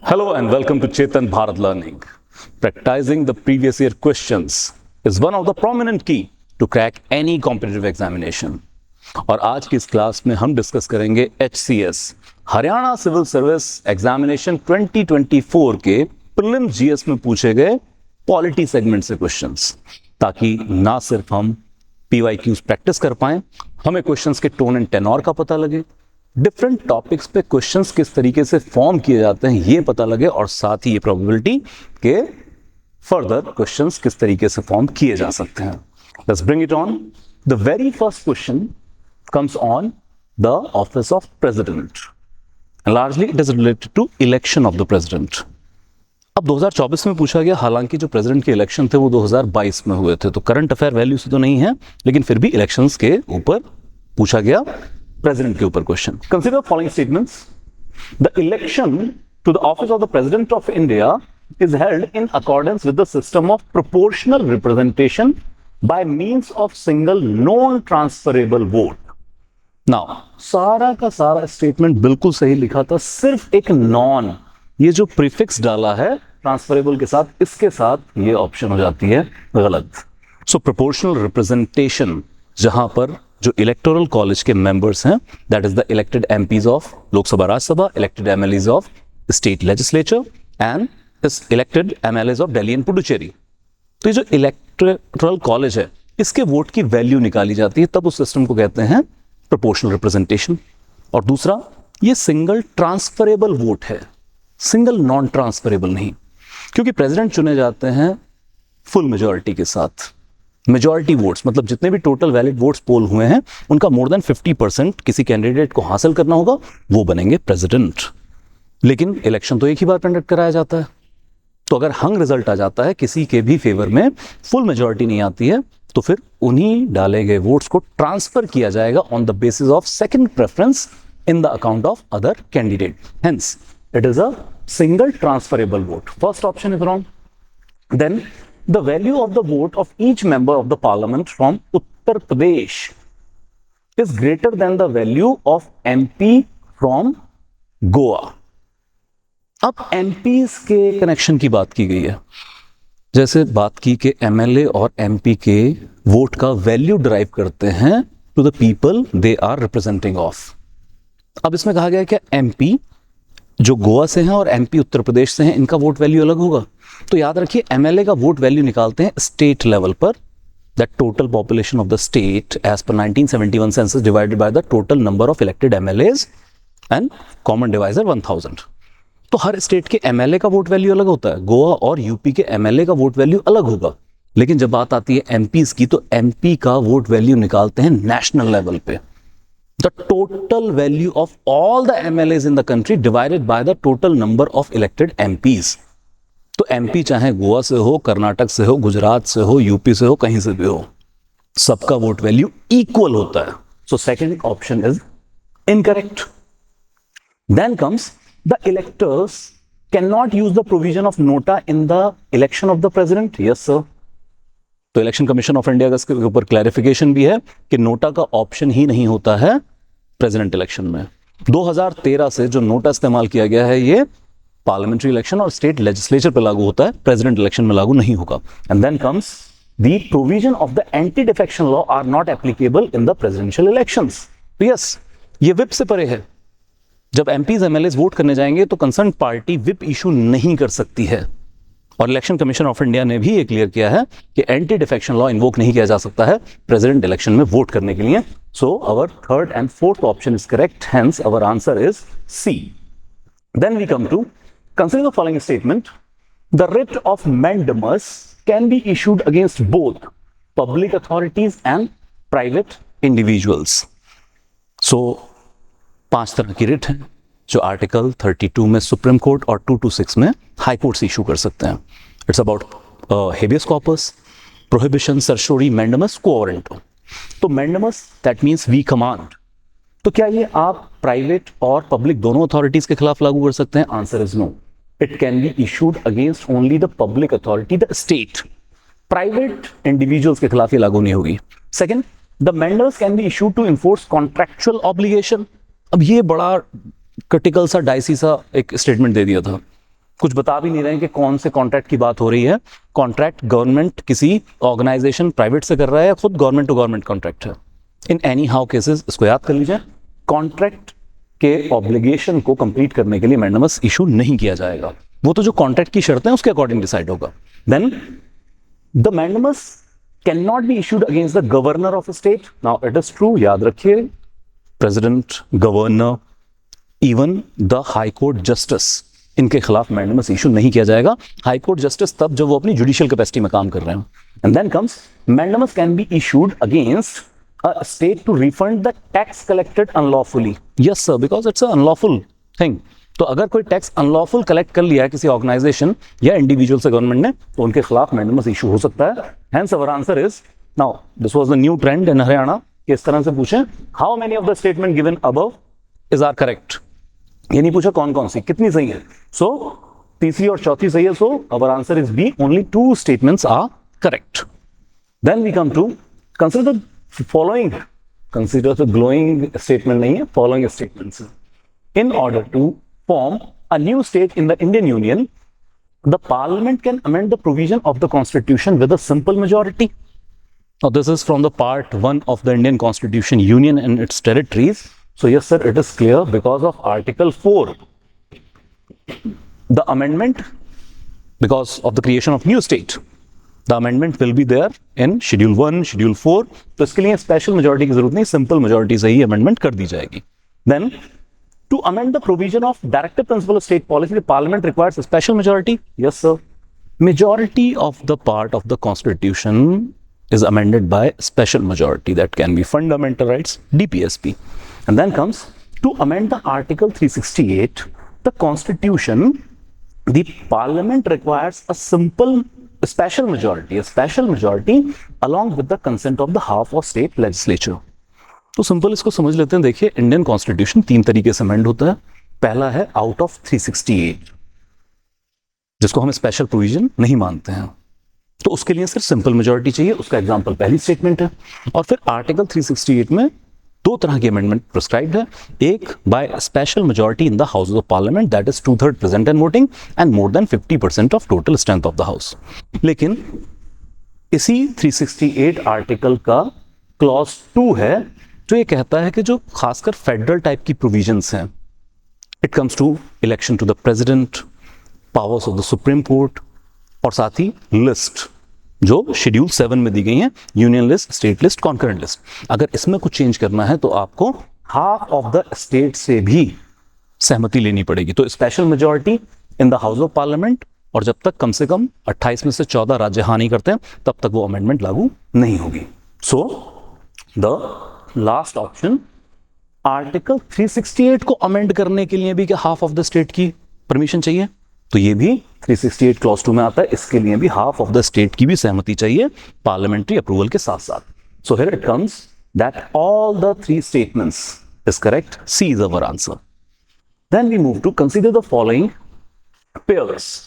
Hello and welcome to Chetan Bharat Learning. Practicing the previous year questions is one of the prominent key to crack any competitive examination. और आज की इस class में हम discuss करेंगे HCS Haryana civil service examination 2024 के prelims GS में पूछे गए पॉलिटी सेगमेंट से क्वेश्चंस, ताकि ना सिर्फ हम PYQs प्रैक्टिस कर पाएं, हमें क्वेश्चंस के टोन एंड टेनोर का पता लगे, डिफरेंट टॉपिक्स पे क्वेश्चंस किस तरीके से फॉर्म किए जाते हैं ये पता लगे, और साथ ही ये प्रोबेबिलिटी के फर्दर क्वेश्चंस किस तरीके से फॉर्म किए जा सकते हैं. Let's bring it on. The very first question comes on the office of president. And largely it is related to election of the president. अब 2024 में पूछा गया, हालांकि जो प्रेसिडेंट के इलेक्शन थे वो 2022 में हुए थे, तो करंट अफेयर वैल्यू से तो नहीं है, लेकिन फिर भी इलेक्शंस के ऊपर पूछा गया, प्रेसिडेंट के ऊपर question. Consider following statements. The election to the office of the president of India is held in accordance with the system of proportional representation by means of single non-transferable vote. Now सारा का सारा statement बिल्कुल सही लिखा था, सिर्फ एक non, ये जो प्रीफिक्स डाला है ट्रांसफरेबल के साथ, इसके साथ ये ऑप्शन हो जाती है गलत. सो प्रोपोर्शनल रिप्रेजेंटेशन, जहां पर जो इलेक्टोरल कॉलेज के मेंबर्स हैं, that is the elected MPs of Lok Sabha Rajya Sabha, elected MLAs of state legislature and elected MLAs of Delhi and Puducherry. तो ये जो इलेक्टोरल कॉलेज है, इसके वोट की वैल्यू निकाली जाती है, तब उस सिस्टम को कहते हैं प्रोपोर्शनल रिप्रेजेंटेशन. और दूसरा, ये सिंगल ट्रांसफरेबल वोट है, सिंगल नॉन ट्रांसफरेबल नहीं, क्योंकि प्रेसिडेंट चुने जाते हैं फुल मेजॉरिटी के साथ. मेजॉरिटी वोट्स मतलब जितने भी टोटल वैलिड वोट्स पोल हुए हैं, उनका मोर देन 50% किसी कैंडिडेट को हासिल करना होगा, वो बनेंगे प्रेसिडेंट. लेकिन इलेक्शन तो एक ही बार कंडक्ट कराया जाता है, तो अगर हंग रिजल्ट आ जाता है, किसी के भी फेवर में फुल मेजॉरिटी नहीं आती है, तो फिर उन्हीं डाले गए वोट्स को ट्रांसफर किया जाएगा on the basis of second preference in the account of other candidate. Hence it is a single transferable vote. First option is wrong. Then the value of the vote of each member of the parliament from Uttar Pradesh is greater than the value of MP from Goa. अब MPs के connection की बात की गई है, जैसे बात की कि MLA और MP के वोट का वैल्यू डिराइव करते हैं to the people they are representing of. अब इसमें कहा गया है कि MP जो गोवा से हैं और MP उत्तर प्रदेश से हैं, इनका वोट वैल्यू अलग होगा. तो याद रखिए, MLA का वोट वैल्यू निकालते हैं स्टेट लेवल पर, that total population of the state as per 1971 census divided by the total number of elected MLAs and common divisor 1000. तो हर स्टेट के MLA का वोट वैल्यू अलग होता है, गोवा और यूपी के MLA का वोट वैल्यू अलग होगा. लेकिन जब बात आती है MPs की, तो MP का वोट वैल्यू निकालते हैं नेशनल लेवल पे. The total value of all the MLAs in the country divided by the total number of elected MPs. तो MP चाहे गोवा से हो, कर्नाटक से हो, गुजरात से हो, यूपी से हो, कहीं से भी हो, सबका वोट वैल्यू इक्वल होता है. So second option is incorrect. Then comes the electors cannot use the provision of nota in the election of the president. Yes sir. तो इलेक्शन कमीशन ऑफ इंडिया का इसके ऊपर क्लैरिफिकेशन भी है कि NOTA का ऑप्शन ही नहीं होता है प्रेसिडेंट इलेक्शन में. 2013 से जो नोटा इस्तेमाल किया गया है, ये पार्लियामेंट्री इलेक्शन और स्टेट लेजिस्लेचर पर लागू होता है, प्रेसिडेंट इलेक्शन में लागू नहीं होगा. And then comes the provision of the anti defection law are not applicable in the presidential elections. Yes, ये विप से परे है. जब MPs MLAs वोट करने जाएंगे तो कंसर्न पार्टी विप इशू नहीं कर सकती है, और इलेक्शन कमीशन ऑफ इंडिया ने भी ये क्लियर किया है कि एंटी डिफेक्शन लॉ इन्वोक नहीं किया जा सकता है प्रेसिडेंट इलेक्शन में वोट करने के लिए. So our third and fourth option is correct, hence our answer is C. Then we come to consider the following statement. The writ of mandamus can be issued against both public authorities and private individuals. So 5 तरह की writ हैं, जो article 32 में supreme court और 226 में high court से issue कर सकते हैं. It's about habeas corpus, prohibition, certiorari, mandamus, quo warranto. तो mandamus that means we command. तो क्या ये आप प्राइवेट और पब्लिक दोनों अथॉरिटीज के खिलाफ लागू कर सकते हैं? Answer is no. It can be issued against only the public authority, the state. Private individuals के खिलाफ ये लागू नहीं होगी. Second, the mandamus can be issued to enforce contractual obligation. अब ये बड़ा क्रिटिकल सा, डाइसी सा एक स्टेटमेंट दे दिया था. कुछ बता भी नहीं रहे हैं कि कौन से कॉन्ट्रैक्ट की बात हो रही है। कॉन्ट्रैक्ट गवर्नमेंट किसी ऑर्गेनाइजेशन प्राइवेट से कर रहा है या खुद गवर्नमेंट टू गवर्नमेंट कॉन्ट्रैक्ट है। इन एनी हाउ केसेस इसको याद कर लीजिए, कॉन्ट्रैक्ट के ऑब्लिगेशन को कंप्लीट करने के लिए मैंडेमस इशू नहीं किया जाएगा, वो तो जो कॉन्ट्रैक्ट की शर्तें हैं उसके अकॉर्डिंग डिसाइड होगा। Then the mandamus can not be issued against the governor of a state. Now it is true, याद रखिए, president, governor, even the high court justice, इनके खिलाफ मैंडेमस इशू नहीं किया जाएगा। हाई कोर्ट जस्टिस तब जब वो अपनी जुडिशियल कैपेसिटी में काम कर रहे हैं। And then comes mandamus can be issued against a state to refund the tax collected unlawfully. Yes sir, because it's a unlawful thing. तो अगर कोई टैक्स अनलॉफुल कलेक्ट कर लिया है किसी ऑर्गेनाइजेशन या इंडिविजुअल से गवर्नमेंट ने, तो उनके खिलाफ मैंडेमस इशू हो सकता है। Hence our answer is, now this was the new trend in Haryana कि इस तरह से पूछें how many of the statement given above is are correct, ये नहीं पूछा कौन कौन सी कितनी सही है। So तीसरी और चौथी सही है, so our answer is B, only 2 statements are correct. Then we come to consider the following, consider the glowing statement नहीं है, following statements. In order to form a new state in the Indian Union, the Parliament can amend the provision of the Constitution with a simple majority. Now this is from the part 1 of the Indian Constitution, Union and its territories. So yes sir, it is clear because of Article 4, the amendment, because of the creation of new state, the amendment will be there in Schedule 1, Schedule 4. तो इसके लिए special majority की जरूरत नहीं, simple majority से ही amendment कर दी जाएगी। Then to amend the provision of directive principle of state policy, the Parliament requires a special majority. Yes sir, majority of the part of the Constitution is amended by special majority, that can be fundamental rights, DPSP. And then comes to amend the Article 368, the Constitution, the Parliament requires a special majority along with the consent of the half of state legislature. तो simple इसको समझ लेते हैं। देखिए, Indian constitution 3 तरीके से amend होता है। पहला है आउट ऑफ 368, जिसको हम स्पेशल प्रोविजन नहीं मानते हैं, तो उसके लिए सिर्फ सिंपल मेजॉरिटी चाहिए। उसका एग्जांपल पहली स्टेटमेंट है। और फिर आर्टिकल 368 में 2 तरह की अमेंडमेंट प्रिस्क्राइब्ड है। एक by special majority in the house of parliament, that is 2/3 present and voting and more than 50% of total strength of the house. लेकिन इसी 368 आर्टिकल का क्लॉज 2 है जो ये कहता है कि जो खासकर फेडरल टाइप की प्रोविजंस हैं, it comes to election to the president, powers of the supreme court, और साथ ही लिस्ट जो शेड्यूल 7 में दी गई हैं, union list, state list, concurrent list. अगर इसमें कुछ चेंज करना है तो आपको हाफ ऑफ द स्टेट से भी सहमति लेनी पड़ेगी। तो special majority in the house of parliament, और जब तक कम से कम 28 में से 14 राज्य हाँ नहीं करते हैं तब तक वो अमेंडमेंट लागू नहीं होगी। So the last option, article 368 को अमेंड करने के लिए भी क्या हाफ ऑफ द स्टेट की परमिशन चाहिए? तो ये भी 368 क्लॉज 2 में आता है, इसके लिए भी हाफ ऑफ द स्टेट की भी सहमति चाहिए पार्लियामेंट्री अप्रूवल के साथ साथ। So here it comes that all the 3 statements is correct. C is our answer. Then we move to consider the following pairs.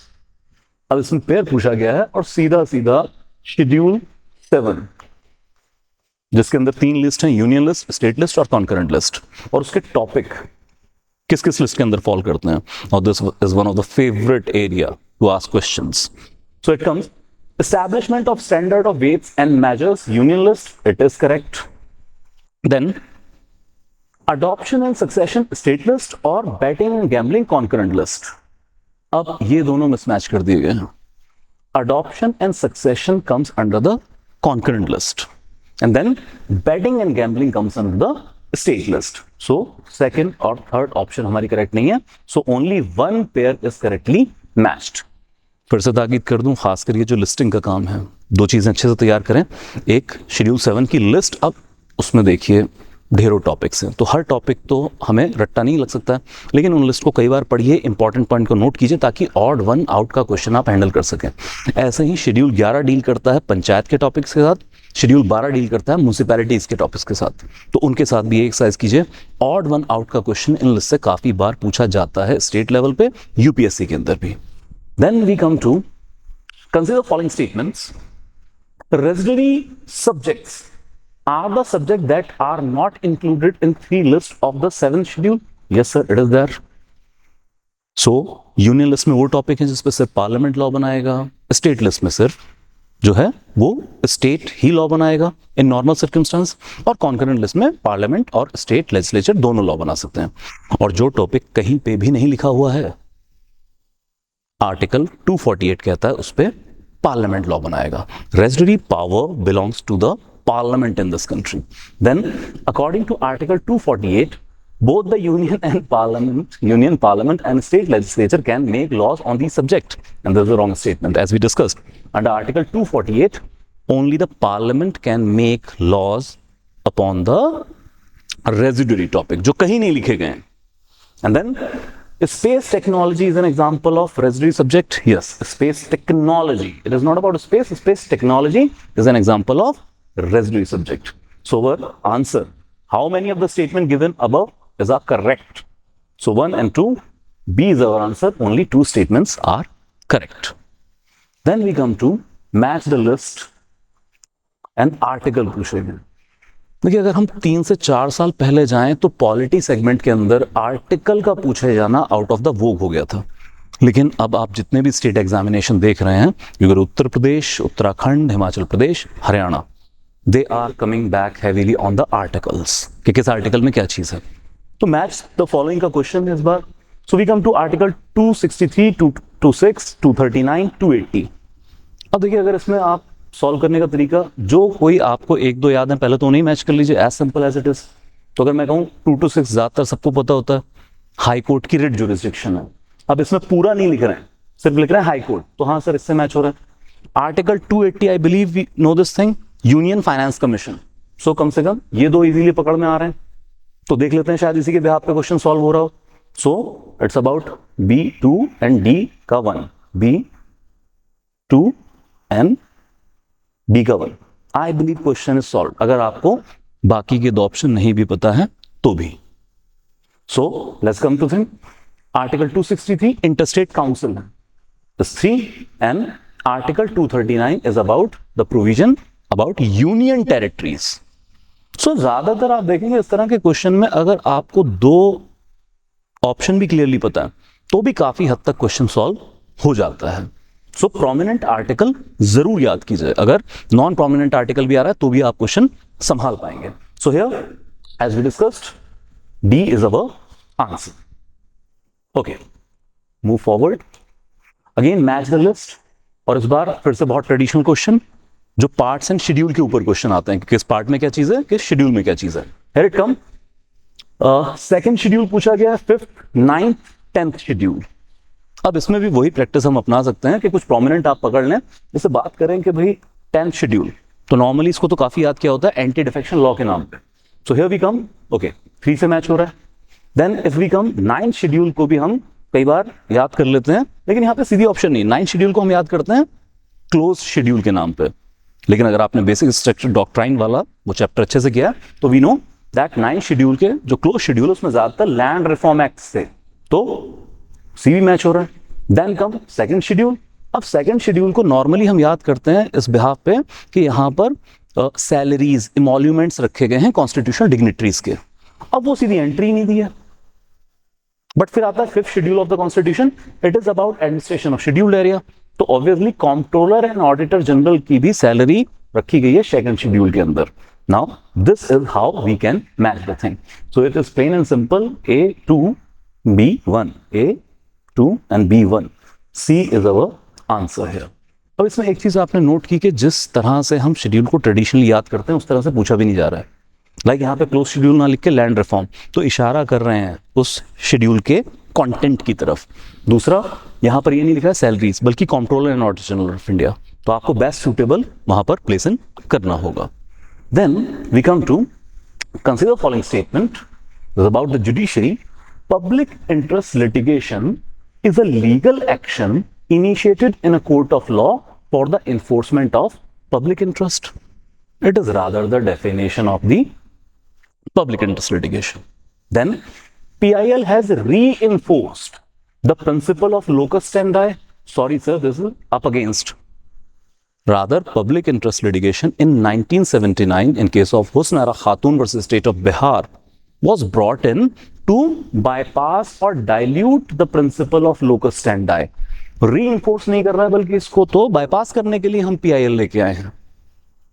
अब इसमें पेयर पूछा गया है और सीधा सीधा शेड्यूल 7, जिसके अंदर 3 लिस्ट हैं, यूनियन लिस्ट, स्टेट लिस्ट और कॉन्करेंट लिस्ट, और उसके टॉपिक किस किस लिस्ट के अंदर फॉल करते हैं। और this is one of the favourite area to ask questions. So it comes establishment of standard of weights and measures, union list, it is correct. Then adoption and succession, state list, और betting and gambling, concurrent list. अब ये दोनों mismatch कर दिए गए हैं। Adoption and succession comes under the concurrent list and then betting and gambling comes under the state list. So second और third option हमारी correct नहीं है. So only one pair is correctly matched. फिर से ताकीद कर दूं, खासकर ये जो लिस्टिंग का काम है, 2 चीजें अच्छे से तैयार करें। एक शेड्यूल 7 की लिस्ट, अब उसमें देखिए ढेरों टॉपिक्स हैं, तो हर टॉपिक तो हमें रट्टा नहीं लग सकता है, लेकिन उन लिस्ट को कई बार पढ़िए, इंपॉर्टेंट पॉइंट को नोट कीजिए ताकि ऑड वन आउट का क्वेश्चन आप हैंडल कर सकें। ऐसे ही शेड्यूल 11 डील करता है पंचायत के टॉपिक्स के साथ, शेड्यूल 12 डील करता है म्यूनिसिपैलिटीज के टॉपिक्स के साथ, तो उनके साथ भी एक्सरसाइज कीजिए। ऑड वन आउट का क्वेश्चन इन लिस्ट से काफी बार पूछा जाता है स्टेट लेवल पे, यूपीएससी के अंदर भी। Then we come to consider following statements. Residuary subjects are the subject that are not included in 3 lists of the 7th schedule? Yes sir, it is there. So union list में वो topic है जिस पे सिर्फ parliament law बनाएगा, state list में सिर्फ जो है वो स्टेट ही लॉ बनाएगा इन नॉर्मल सर्कमस्टेंस, और कॉन्करेंट लिस्ट में पार्लियामेंट और स्टेट लेजिस्लेचर दोनों लॉ बना सकते हैं। और जो टॉपिक कहीं पे भी नहीं लिखा हुआ है, आर्टिकल 248 कहता है उस पे पार्लियामेंट लॉ बनाएगा। Residuary power belongs to the parliament in this country. Then according to article 248 both the union parliament and state legislature can make laws on these subject, and this is a wrong statement as we discussed. Under article 248 only the parliament can make laws upon the residuary topic जो कहीं नहीं लिखे गए हैं. And then space technology is an example of residuary subject. Yes, space technology, it is not about space. Space technology is an example of residuary subject. So our answer, how many of the statement given above is are correct? So 1 and 2, B is our answer. Only 2 statements are correct. Then we come to match the list and article पूछेंगे। देखिए, अगर हम 3 से 4 साल पहले जाएं तो polity segment के अंदर आर्टिकल का पूछे जाना आउट ऑफ द वोग हो गया था। लेकिन अब आप जितने भी स्टेट एग्जामिनेशन देख रहे हैं, अगर Uttar Pradesh, Uttarakhand, Himachal Pradesh, Haryana, they are coming back heavily on the articles कि किस आर्टिकल में क्या चीज है। तो मैच द फॉलोइंग का क्वेश्चन है इस बार। So we come to article 263, 226, 239, 280। अब देखिए, अगर इसमें आप सॉल्व करने का तरीका, जो कोई आपको 1-2 याद है पहले तो नहीं मैच कर लीजिए, as simple as it is. तो अगर मैं कहूँ 2 to 6 ज्यादातर सबको पता होता है, हाई कोर्ट की रिट जुरिस्डिक्शन है। अब इसमें पूरा नहीं लिख रहे हैं, सिर्फ लिख रहे हैं हाई कोर्ट, तो हाँ सर इससे मैच हो रहा है। Article 280, I believe we know this thing, union finance commission. So कम से कम ये 2 इजीली पकड़ में आ रहे हैं, तो देख लेते हैं शायद इसी के बिहाफ पे क्वेश्चन सॉल्व हो रहा हो। So it's about B2 and D का 1, B2 एंड D का 1। I believe question is solve, अगर आपको बाकी के 2 ऑप्शन नहीं भी पता है तो भी। So let's come to thing. Article 263 interstate council is 3, and article 239 is about the provision about union territories. So ज्यादातर आप देखेंगे इस तरह के क्वेश्चन में अगर आपको 2 ऑप्शन भी क्लियरली पता है तो भी काफी हद तक क्वेश्चन सॉल्व हो जाता है। सो प्रोमिनेंट आर्टिकल जरूर याद कीजिए, अगर नॉन प्रोमिनेंट आर्टिकल भी आ रहा है तो भी आप क्वेश्चन संभाल पाएंगे। So here as we discussed, D is our answer. Okay, move forward. Again match the list, और इस बार फिर से बहुत ट्रेडिशनल क्वेश्चन जो पार्ट्स एंड शेड्यूल के ऊपर क्वेश्चन आते हैं कि किस पार्ट में क्या चीज है, किस शेड्यूल में क्या चीज है। Here it come. Second schedule पूछा गया है, 5th, 9th, 10th शेड्यूल। अब इसमें भी वही प्रैक्टिस हम अपना सकते हैं कि कुछ प्रोमिनेंट आप पकड़ लें। जैसे बात करें कि भाई 10th शेड्यूल, तो नॉर्मली इसको तो काफी याद किया होता है एंटी डिफेक्शन लॉ के नाम पे। So here we come, okay 3 से मैच हो रहा है। Then if we come 9th schedule को भी हम कई बार याद कर लेते हैं, लेकिन यहाँ पे सीधी ऑप्शन नहीं। 9th शेड्यूल को हम याद करते हैं क्लोज शेड्यूल के नाम पे, लेकिन अगर आपने बेसिक स्ट्रक्चर डॉक्ट्राइन वाला वो चैप्टर अच्छे से किया तो we know that 9th schedule के जो क्लोज शेड्यूल है उसमें ज्यादातर लैंड रिफॉर्म एक्ट से, तो सीवी मैच हो रहा है। Then come 2nd schedule. अब 2nd शेड्यूल को नॉर्मली हम याद करते हैं इस बिहाफ पे कि यहाँ पर सैलरीज, इमोल्यूमेंट्स रखे गए हैं कॉन्स्टिट्यूशनल डिग्निटरीज के। अब वो सीधी एंट्री नहीं दी है। बट फिर आता है 5th schedule of the constitution, it is about administration of scheduled area. तो obviously comptroller and auditor general की भी सैलरी रखी गई है 2nd शेड्यूल के अंदर। Now this is how we can match the thing. So it is plain and simple, A2, B1, A2 and B1, C is our answer here. अब इसमें एक चीज आपने नोट की कि जिस तरह से हम शेड्यूल को ट्रेडिशनली याद करते हैं उस तरह से पूछा भी नहीं जा रहा है। लाइक यहाँ पे क्लोज शेड्यूल ना लिख के लैंड रिफॉर्म, तो इशारा कर रहे हैं उस शेड्यूल के कंटेंट की तरफ। दूसरा, यहाँ पर ये नहीं लिखा है सैलरीज, बल्कि controller and auditor general of India, तो आपको बेस्ट सूटेबल वहां पर प्लेस इन करना होगा। Then we come to consider following statement about the judiciary. Public interest litigation is a legal action initiated in a court of law for the enforcement of public interest. It is rather the definition of the public interest litigation. Then PIL has reinforced the principle of locus standi. Sorry sir, this is up against. Rather, public interest litigation in 1979 in case of Husn Ara Khatun versus State of Bihar was brought in to bypass और dilute the principle of locus standi. Reinforce नहीं कर रहा है बल्कि इसको तो bypass करने के लिए हम पीआईएल लेके आए हैं।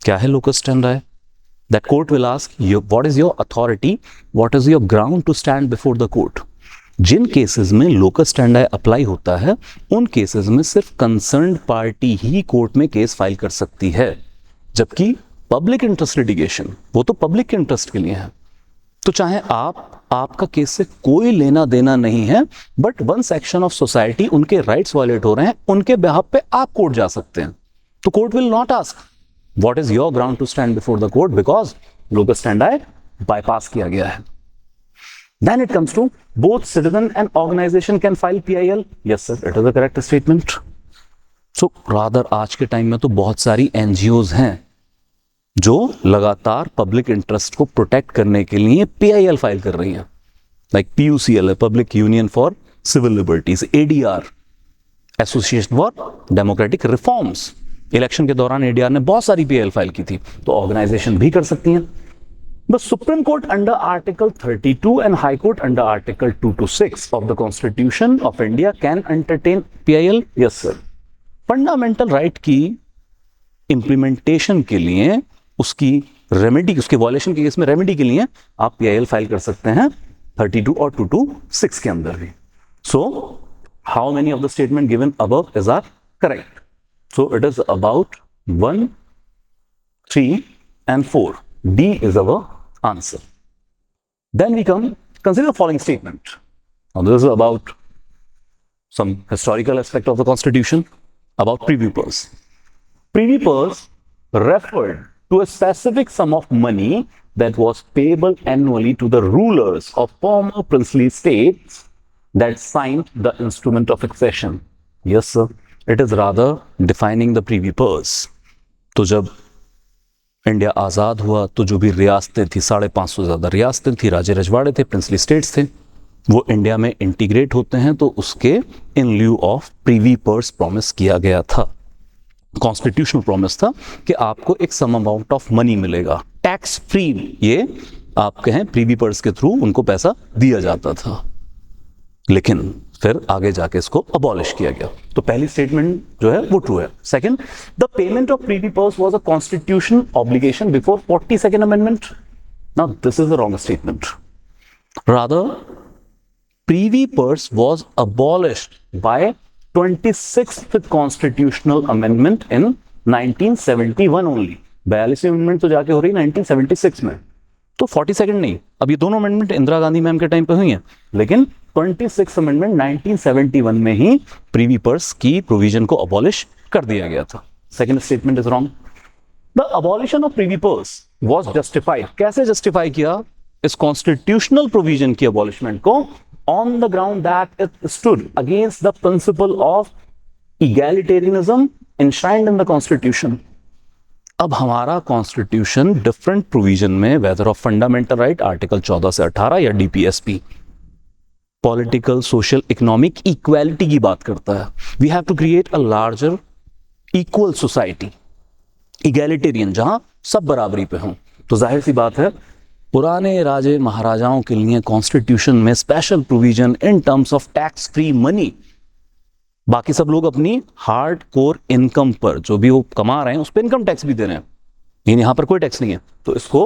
क्या है locus standi? That court will ask you what is your authority, what is your ground to stand before the court. जिन केसेस में लोकस स्टैंडाई अप्लाई होता है उन केसेस में सिर्फ कंसर्न्ड पार्टी ही कोर्ट में केस फाइल कर सकती है, जबकि पब्लिक इंटरेस्ट लिटिगेशन वो तो पब्लिक के इंटरेस्ट के लिए है। तो चाहे आपका केस से कोई लेना देना नहीं है, but one section of society उनके राइट्स वायलेट हो रहे हैं, उनके बिहाफ पे आप कोर्ट जा सकते हैं। तो court will not ask what is your ground to stand before the court, because locus standi bypass किया गया है। Then it comes to both citizen and organization can file PIL. Yes sir, it is a correct statement. So rather आज के time में तो बहुत सारी NGOs हैं जो लगातार पब्लिक इंटरेस्ट को प्रोटेक्ट करने के लिए PIL फाइल कर रही हैं, लाइक PUCL है, public union for civil liberties, ADR association for democratic reforms. Election के दौरान ADR ने बहुत सारी PIL फाइल की थी, तो ऑर्गेनाइजेशन भी कर सकती हैं। The Supreme Court under Article 32 and High Court under Article 226 of the Constitution of India can entertain PIL. Yes sir. Fundamental right की इंप्लीमेंटेशन के लिए, उसकी रेमेडी, उसके वॉयलेशन के केस में रेमेडी के लिए आप PIL फाइल कर सकते हैं 32 और 226 के अंदर भी। So how many of the statement given above is are correct? So it is about 1, 3 and 4. D is our answer. Then we consider the following statement. Now this is about some historical aspect of the Constitution, about privy purse. Privy purse referred to a specific sum of money that was payable annually to the rulers of former princely states that signed the instrument of accession. Yes sir, it is rather defining the privy purse. तो जब India आज़ाद हुआ तो जो भी रियासतें थी, 550 से ज़्यादा रियासतें थी, राज्य रजवाड़े थे, प्रिंसली स्टेट्स थे, वो इंडिया में इंटीग्रेट होते हैं, तो उसके in lieu of privy purse promise किया गया था, कॉन्स्टिट्यूशनल प्रॉमिस था कि आपको एक सम अमाउंट ऑफ मनी मिलेगा टैक्स फ्री। ये आप कहें प्रीवी पर्स के थ्रू उनको पैसा दिया जाता था, लेकिन फिर आगे जाके इसको अबॉलिश किया गया। तो पहली स्टेटमेंट जो है वो ट्रू है। Second, the payment of privy purse was a constitutional obligation before 42nd amendment. Now this is the wrong statement. Rather privy purse was abolished by 26th constitutional amendment in 1971 only. 42वीं amendment तो जाके हो रही 1976 में, तो 42nd नहीं। अब ये दोनों अमेंडमेंट इंदिरा गांधी मैम के टाइम पे हुई हैं, लेकिन 26th अमेंडमेंट 1971 में ही प्रीवी पर्स की प्रोविजन को अबॉलिश कर दिया गया था। Second statement is wrong. The abolition of privy purse was justified. कैसे जस्टिफाई किया इस कॉन्स्टिट्यूशनल प्रोविजन की अबॉलिशमेंट को? On the ground that it stood against the principle of egalitarianism enshrined in the constitution. अब हमारा कॉन्स्टिट्यूशन डिफरेंट प्रोविजन में, weather of fundamental right article 14 से 18 या DPSP, political, social, economic equality की बात करता है। We have to create a larger equal society, egalitarian, जहां सब बराबरी पे हों। तो जाहिर सी बात है पुराने राजे महाराजाओं के लिए कॉन्स्टिट्यूशन में special provision in terms of tax free money. बाकी सब लोग अपनी हार्ड कोर इनकम पर, जो भी वो कमा रहे हैं, उस पर इनकम टैक्स भी दे रहे हैं, लेकिन यहां पर कोई टैक्स नहीं है। तो इसको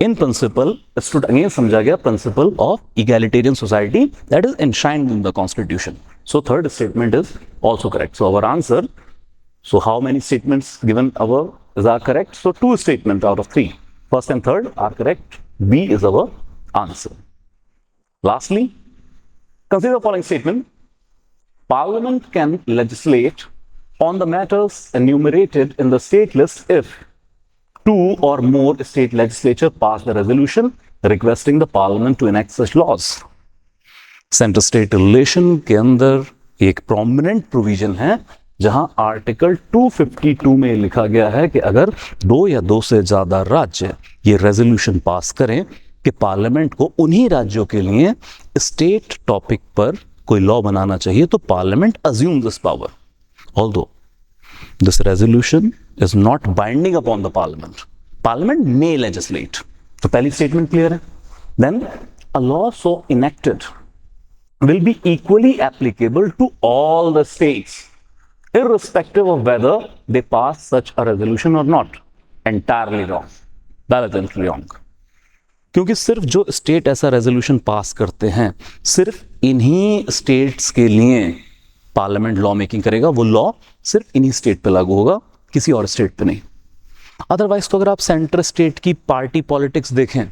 इन प्रिंसिपल स्टूड अगेंस्ट समझा गया, principle of egalitarian society that is enshrined in the constitution. So third statement is also correct. So our answer, so how many statements given above are correct? So 2 statements out of 3. First and third are correct. B is our answer. Lastly, consider the following statement. Parliament can legislate on the matters enumerated in the state list if 2 or more state legislature pass the resolution requesting the parliament to enact such laws. Center state relation के अंदर एक prominent provision है जहां article 252 में लिखा गया है कि अगर 2 या 2 से ज्यादा राज्य ये रेजोल्यूशन पास करें कि पार्लियामेंट को उन्हीं राज्यों के लिए स्टेट टॉपिक पर कोई लॉ बनाना चाहिए, तो parliament assume this power, although this resolution is not binding upon the parliament. Parliament may legislate. तो पहली स्टेटमेंट क्लियर है। देन a law so enacted will be equally applicable to all the states, irrespective of whether they pass such a resolution or not. Entirely wrong. Blatantly wrong. क्योंकि सिर्फ जो state ऐसा resolution pass करते हैं, सिर्फ इन्हीं स्टेट्स के लिए पार्लियामेंट लॉ मेकिंग करेगा. वो लॉ सिर्फ इन्हीं स्टेट पे लागू होगा, किसी और स्टेट पे नहीं. अदरवाइज तो अगर आप सेंटर स्टेट की पार्टी पॉलिटिक्स देखें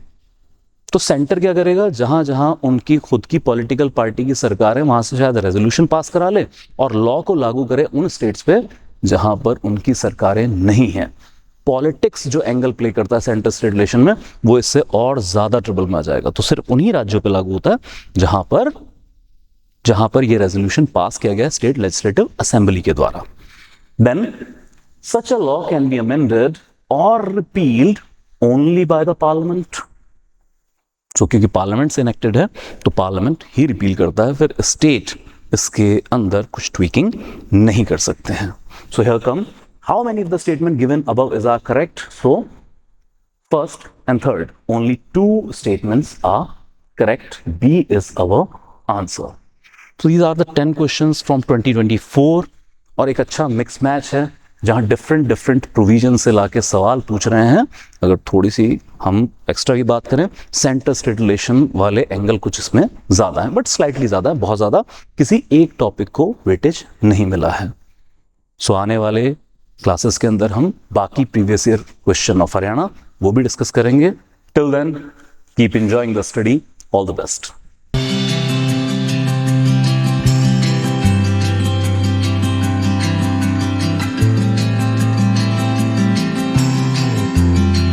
तो सेंटर क्या करेगा, जहां जहां उनकी खुद की पॉलिटिकल पार्टी की सरकार है वहां से शायद रेजोल्यूशन पास करा ले और लॉ को लागू करे उन स्टेट्स पे जहां पर उनकी सरकारें नहीं हैं. पॉलिटिक्स जो एंगल प्ले करता है सेंटर स्टेट रिलेशन में, वो इससे और ज्यादा ट्रबल में आ जाएगा. तो सिर्फ उन्हीं राज्यों पे लागू होता है जहां पर ये रेजोल्यूशन पास किया गया स्टेट लेजिस्लेटिव असेंबली के द्वारा. Then such a law can be amended और repealed only by the parliament. तो क्योंकि पार्लियामेंट से इनेक्टेड है तो पार्लियामेंट ही रिपील करता है, फिर स्टेट इसके अंदर कुछ ट्वीकिंग नहीं कर सकते हैं. So here come how many of the statement given above is are correct. So first and third, only 2 statements are correct. B is our answer. So these are the 10 questions from 2024 और एक अच्छा mix match है जहां different provision से लाके सवाल पूछ रहे हैं. अगर थोड़ी सी हम एक्स्ट्रा की बात करें, सेंटर स्टेट रिलेशन वाले एंगल कुछ इसमें ज्यादा है, बट स्लाइटली ज्यादा है, बहुत ज्यादा किसी एक टॉपिक को वेटेज नहीं मिला है. सो आने वाले क्लासेस के अंदर हम बाकी previous year question of Haryana वो भी डिस्कस करेंगे. Till then keep enjoying the study. All the best.